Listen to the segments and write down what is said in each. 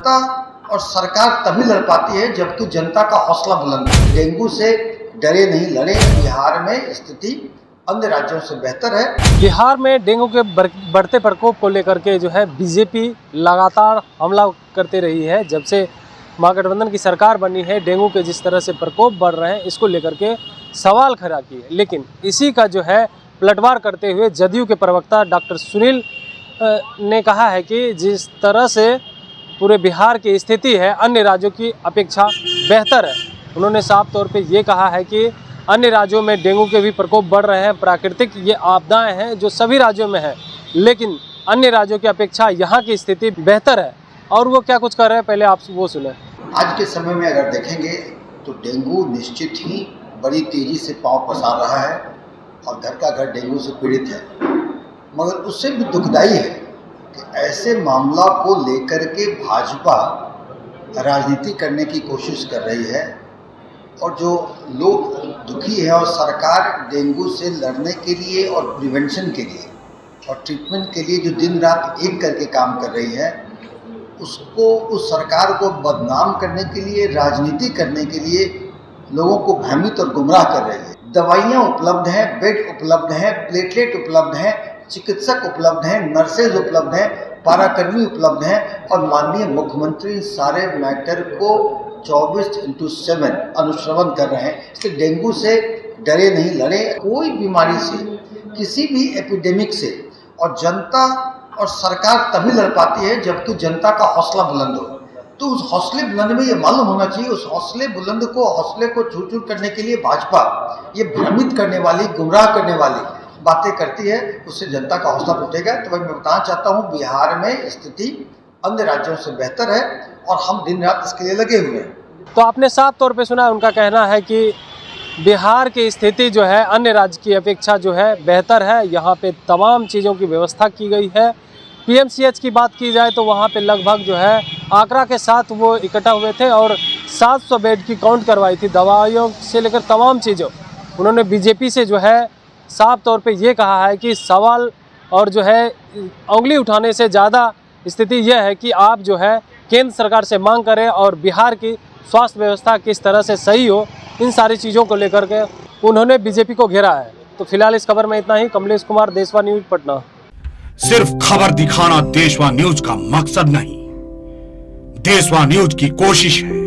जनता और सरकार तभी लड़ पाती है जबकि जनता का हौसला बुलंद है। डेंगू से डरे नहीं लड़े। बिहार में स्थिति अन्य राज्यों से बेहतर है। बिहार में डेंगू के बढ़ते प्रकोप को लेकर के जो है बीजेपी लगातार हमला करते रही है। जब से महागठबंधन की सरकार बनी है, डेंगू के जिस तरह से प्रकोप बढ़ रहे हैं, इसको लेकर के सवाल खड़ा किए। लेकिन इसी का जो है पलटवार करते हुए जदयू के प्रवक्ता डॉक्टर सुनील ने कहा है कि जिस तरह से पूरे बिहार की स्थिति है अन्य राज्यों की अपेक्षा बेहतर है। उन्होंने साफ तौर पे ये कहा है कि अन्य राज्यों में डेंगू के भी प्रकोप बढ़ रहे हैं। प्राकृतिक ये आपदाएं हैं जो सभी राज्यों में है, लेकिन अन्य राज्यों की अपेक्षा यहाँ की स्थिति बेहतर है। और वो क्या कुछ कर रहे हैं, पहले आप वो सुने। आज के समय में अगर देखेंगे तो डेंगू निश्चित ही बड़ी तेजी से पांव पसार रहा है और घर का घर डेंगू से पीड़ित है। मगर उससे भी दुखदाई है कि ऐसे मामला को लेकर के भाजपा राजनीति करने की कोशिश कर रही है और जो लोग दुखी है और सरकार डेंगू से लड़ने के लिए और प्रिवेंशन के लिए और ट्रीटमेंट के लिए जो दिन रात एक करके काम कर रही है, उसको उस सरकार को बदनाम करने के लिए, राजनीति करने के लिए लोगों को भ्रमित और गुमराह कर रही है। दवाइयाँ उपलब्ध हैं, बेड उपलब्ध हैं, प्लेटलेट उपलब्ध हैं, चिकित्सक उपलब्ध हैं, नर्सेज उपलब्ध हैं, पाराकर्मी उपलब्ध हैं और माननीय मुख्यमंत्री सारे मैटर को 24/7 अनुश्रवण कर रहे हैं। इसलिए डेंगू से डरे नहीं लड़े। कोई बीमारी से, किसी भी एपिडेमिक से और जनता और सरकार तभी लड़ पाती है जबकि जनता का हौसला बुलंद हो। तो उस हौसले बुलंद में ये मालूम होना चाहिए, उस हौसले बुलंद को, हौसले को चूर-चूर करने के लिए भाजपा ये भ्रमित करने वाली, गुमराह करने वाली बातें करती है, उससे जनता का हौसला टूटेगा। तो भाई मैं बताना चाहता हूँ, बिहार में स्थिति अन्य राज्यों से बेहतर है और हम दिन रात इसके लिए लगे हुए हैं। तो आपने साफ तौर पे सुना, उनका कहना है कि बिहार की स्थिति जो है अन्य राज्य की अपेक्षा जो है बेहतर है। यहाँ पे तमाम चीज़ों की व्यवस्था की गई है। पीएमसीएच की बात की जाए तो वहाँ पे लगभग जो है आंकड़ा के साथ वो इकट्ठा हुए थे और 700 बेड की काउंट करवाई थी, दवाइयों से लेकर तमाम चीज़ों। उन्होंने बीजेपी से जो है साफ तौर पे ये कहा है कि सवाल और जो है उंगली उठाने से ज़्यादा स्थिति यह है कि आप जो है केंद्र सरकार से मांग करें और बिहार की स्वास्थ्य व्यवस्था किस तरह से सही हो, इन सारी चीज़ों को लेकर के उन्होंने बीजेपी को घेरा है। तो फिलहाल इस खबर में इतना ही। कमलेश कुमार, देशवा न्यूज, पटना। सिर्फ खबर दिखाना देशवा न्यूज का मकसद नहीं, देशवा न्यूज की कोशिश है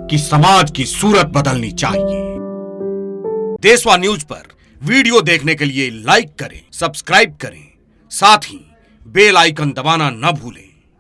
कि समाज की सूरत बदलनी चाहिए। देशवा न्यूज पर वीडियो देखने के लिए लाइक करें, सब्सक्राइब करें, साथ ही बेल आइकन दबाना न भूलें।